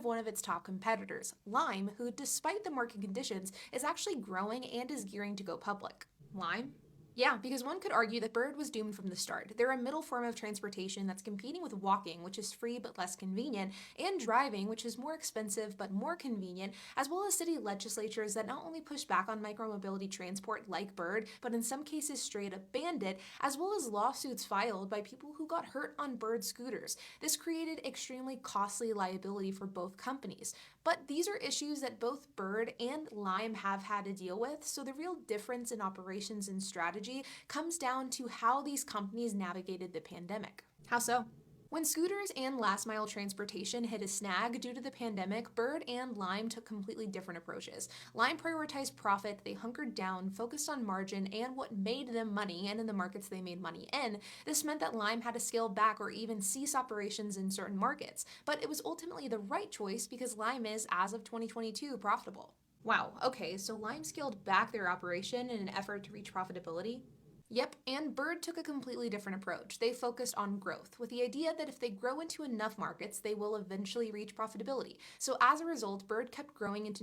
one of its top competitors, Lime, who, despite the market conditions, is actually growing and is gearing to go public. Lime? Yeah, because one could argue that Bird was doomed from the start. They're a middle form of transportation that's competing with walking, which is free but less convenient, and driving, which is more expensive but more convenient, as well as city legislatures that not only push back on micromobility transport like Bird, but in some cases straight up banned it, as well as lawsuits filed by people who got hurt on Bird scooters. This created extremely costly liability for both companies. But these are issues that both Bird and Lime have had to deal with, so the real difference in operations and strategy comes down to how these companies navigated the pandemic. How so? When scooters and last mile transportation hit a snag due to the pandemic, Bird and Lime took completely different approaches. Lime prioritized profit, they hunkered down, focused on margin and what made them money, and in the markets they made money in. This meant that Lime had to scale back or even cease operations in certain markets. But it was ultimately the right choice because Lime is, as of 2022, profitable. Wow, okay, so Lime scaled back their operation in an effort to reach profitability? Yep, and Bird took a completely different approach. They focused on growth, with the idea that if they grow into enough markets, they will eventually reach profitability. So as a result, Bird kept growing into